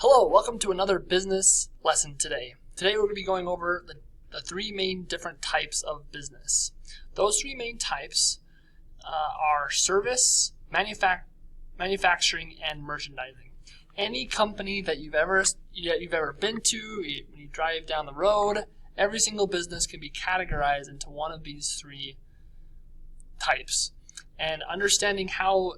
Hello, welcome to another business lesson today. Today we're going to be going over the three main different types of business. Those three main types are service, manufacturing, and merchandising. Any company that you've ever been to, when you drive down the road, every single business can be categorized into one of these three types. And understanding how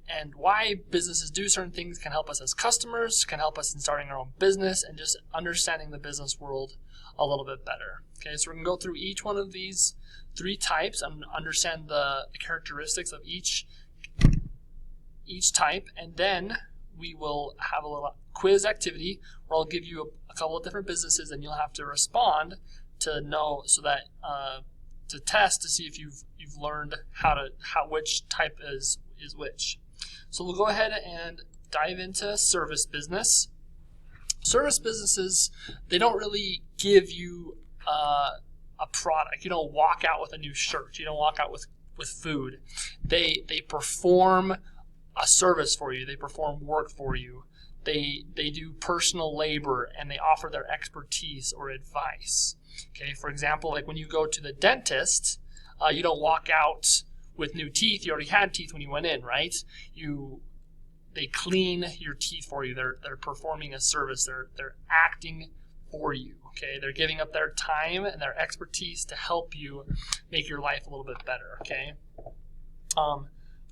and why businesses do certain things can help us as customers, can help us in starting our own business, and just understanding the business world a little bit better. Okay, so we're going to go through each one of these three types and understand the characteristics of each type, and then we will have a little quiz activity where I'll give you a couple of different businesses, and you'll have to respond to know, so that to test to see if you've learned which type is which. So we'll go ahead and dive into service business. Service businesses, they don't really give you a product. You don't walk out with a new shirt. You don't walk out with food. They perform a service for you. They perform work for you. They do personal labor, and they offer their expertise or advice. Okay, for example, like when you go to the dentist, you don't walk out with new teeth. You already had teeth when you went in, right? They clean your teeth for you. They're performing a service. They're acting for you. Okay, they're giving up their time and their expertise to help you make your life a little bit better. Okay,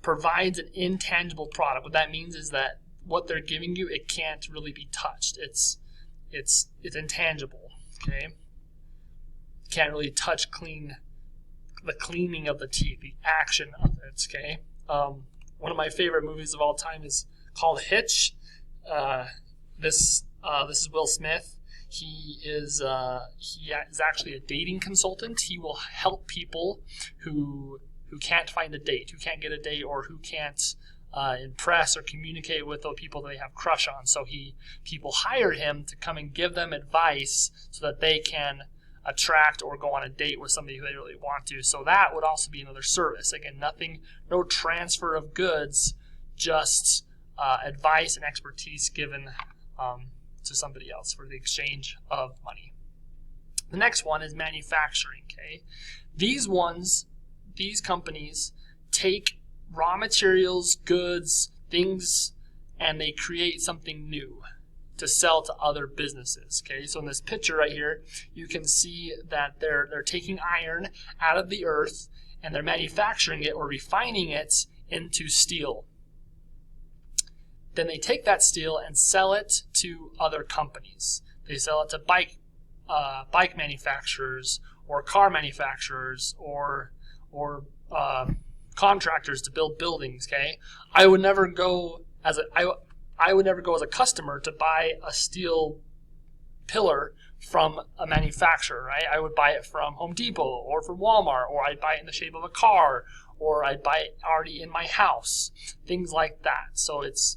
provides an intangible product. What that means is that what they're giving you, it can't really be touched. It's intangible. Okay, can't really touch, the cleaning of the teeth, the action of it. Okay, one of my favorite movies of all time is called Hitch. This is Will Smith. He is actually a dating consultant. He will help people who can't find a date, who can't get a date, or who can't impress or communicate with the people that they have crush on. So people hire him to come and give them advice so that they can attract or go on a date with somebody who they really want to. So that would also be another service. Again, no transfer of goods, just advice and expertise given to somebody else for the exchange of money. The next one is manufacturing. Okay, these companies take raw materials, goods, things, and they create something new to sell to other businesses. Okay, so in this picture right here, you can see that they're taking iron out of the earth and they're manufacturing it or refining it into steel. Then they take that steel and sell it to other companies. They sell it to bike manufacturers or car manufacturers or contractors to build buildings. Okay, I would never go as a customer to buy a steel pillar from a manufacturer, right? I would buy it from Home Depot or from Walmart, or I'd buy it in the shape of a car, or I'd buy it already in my house, things like that. So it's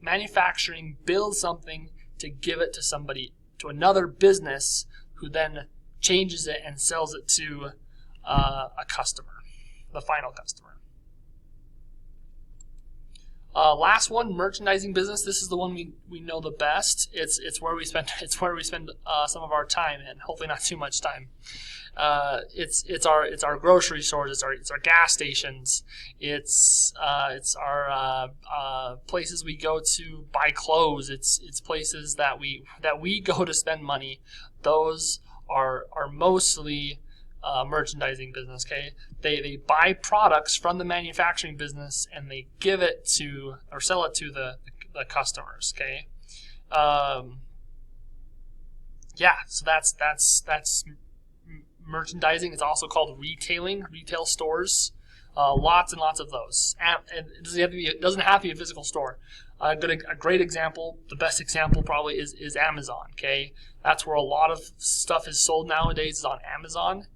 manufacturing, build something to give it to somebody, to another business, who then changes it and sells it to a customer, the final customer. Last one, merchandising business. This is the one we know the best. It's where we spend some of our time, and hopefully not too much time. It's our grocery stores. It's our gas stations. It's our places we go to buy clothes. It's places that we go to spend money. Those are mostly merchandising business. Okay, they buy products from the manufacturing business and they give it to or sell it to the customers. Okay, so that's merchandising. It's also called retailing, retail stores. Lots and lots of those. And it doesn't have to be a physical store. A great example, the best example probably is Amazon. Okay, that's where a lot of stuff is sold nowadays, is on Amazon.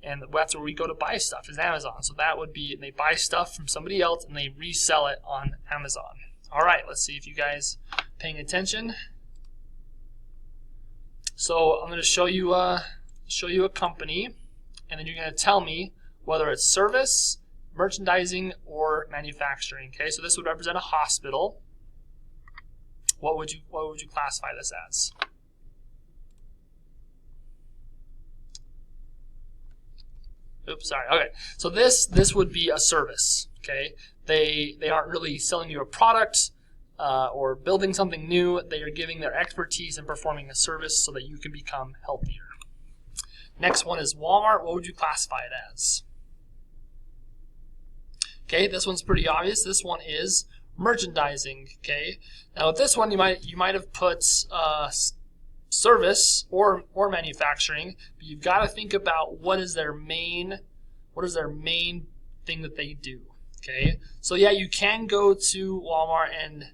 And that's where we go to buy stuff, is Amazon. So that would be, they buy stuff from somebody else and they resell it on Amazon. All right, let's see if you guys are paying attention. So I'm going to show you a company, and then you're going to tell me whether it's service, merchandising, or manufacturing. Okay, so this would represent a hospital. what would you classify this as? Oops, sorry. Okay, so this would be a service. Okay, they aren't really selling you a product or building something new. They are giving their expertise and performing a service so that you can become healthier. Next one is Walmart. What would you classify it as? Okay, this one's pretty obvious. This one is merchandising. Okay, now with this one you might have put service or manufacturing, but you've got to think about what is their main thing that they do. Okay, so yeah, you can go to Walmart and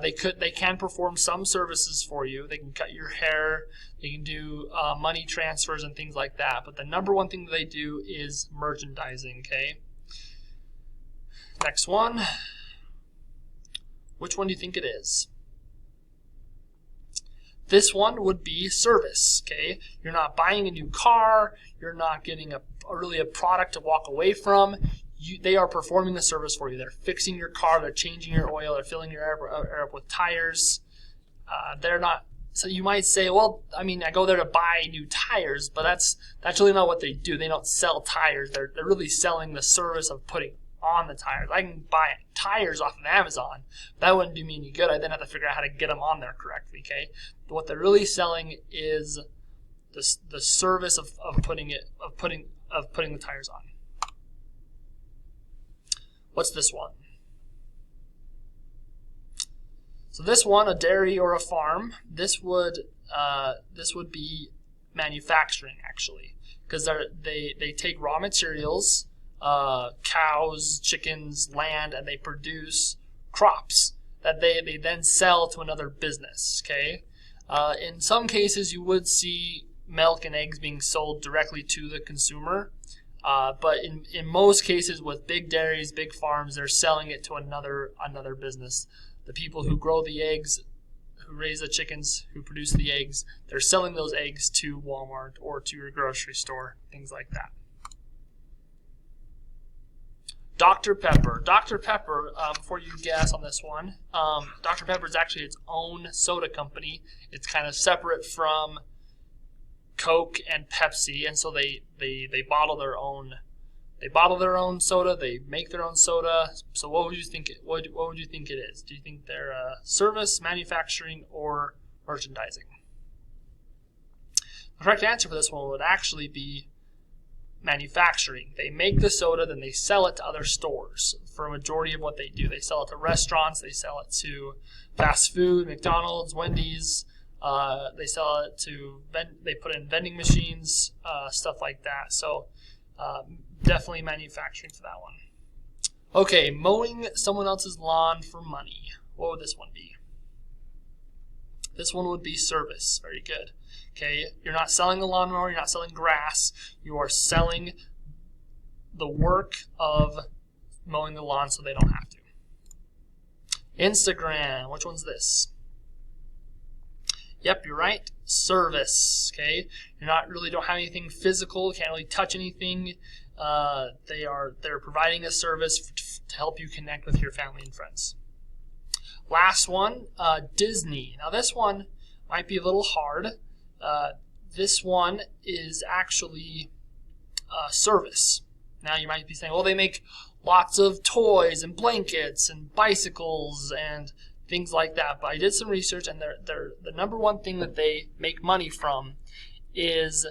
they can perform some services for you. They can cut your hair, they can do money transfers and things like that. But the number one thing that they do is merchandising. Okay. Next one. Which one do you think it is? This one would be service. Okay, you're not buying a new car. You're not getting really a product to walk away from. They are performing the service for you. They're fixing your car. They're changing your oil. They're filling your air up with tires. They're not. So you might say, well, I mean, I go there to buy new tires, but that's really not what they do. They don't sell tires. They're really selling the service of putting on the tires. I can buy tires off of Amazon. That wouldn't do me any good. I then have to figure out how to get them on there correctly. Okay, but what they're really selling is the service of putting the tires on. What's this one? So this one, a dairy or a farm, this would be manufacturing actually, because they take raw materials, cows, chickens, land, and they produce crops that they then sell to another business. Okay, in some cases you would see milk and eggs being sold directly to the consumer. But in most cases with big dairies, big farms, they're selling it to another business. The people who grow the eggs, who raise the chickens, who produce the eggs, they're selling those eggs to Walmart or to your grocery store, things like that. Dr. Pepper. Dr. Pepper, before you guess on this one, Dr. Pepper is actually its own soda company. It's kind of separate from Coke and Pepsi, and so they bottle their own. They bottle their own soda. They make their own soda. So what would you think? What would you think it is? Do you think they're service, manufacturing, or merchandising? The correct answer for this one would actually be manufacturing. They make the soda, then they sell it to other stores. For a majority of what they do, they sell it to restaurants. They sell it to fast food, McDonald's, Wendy's. They sell it to, they put in vending machines, stuff like that. So definitely manufacturing for that one. Okay, mowing someone else's lawn for money. What would this one be? This one would be service. Very good. Okay, you're not selling the lawnmower, you're not selling grass. You are selling the work of mowing the lawn so they don't have to. Instagram, which one's this? Yep, you're right. Service. Okay, you're not really don't have anything physical. Can't really touch anything. They're providing a service to help you connect with your family and friends. Last one, Disney. Now this one might be a little hard. This one is actually service. Now you might be saying, well, they make lots of toys and blankets and bicycles and things like that. But I did some research, and the number one thing that they make money from is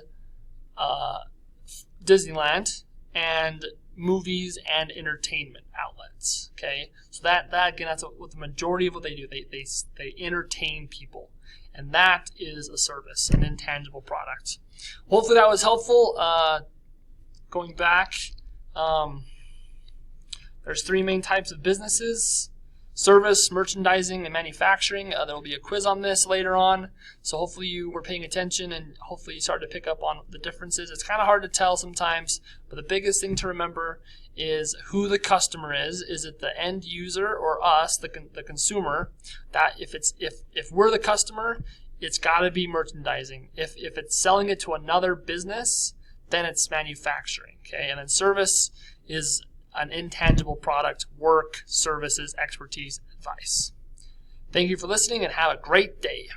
Disneyland and movies and entertainment outlets. Okay, so that again, that's what the majority of what they do. They entertain people, and that is a service, an intangible product. Hopefully that was helpful. Going back, there's three main types of businesses: service, merchandising, and manufacturing. There will be a quiz on this later on, so hopefully you were paying attention and hopefully you started to pick up on the differences. It's kind of hard to tell sometimes, but the biggest thing to remember is who the customer is. Is it the end user or us, the consumer? That if we're the customer, it's got to be merchandising. If it's selling it to another business, then it's manufacturing. Okay, and then service is an intangible product: work, services, expertise, advice. Thank you for listening and have a great day.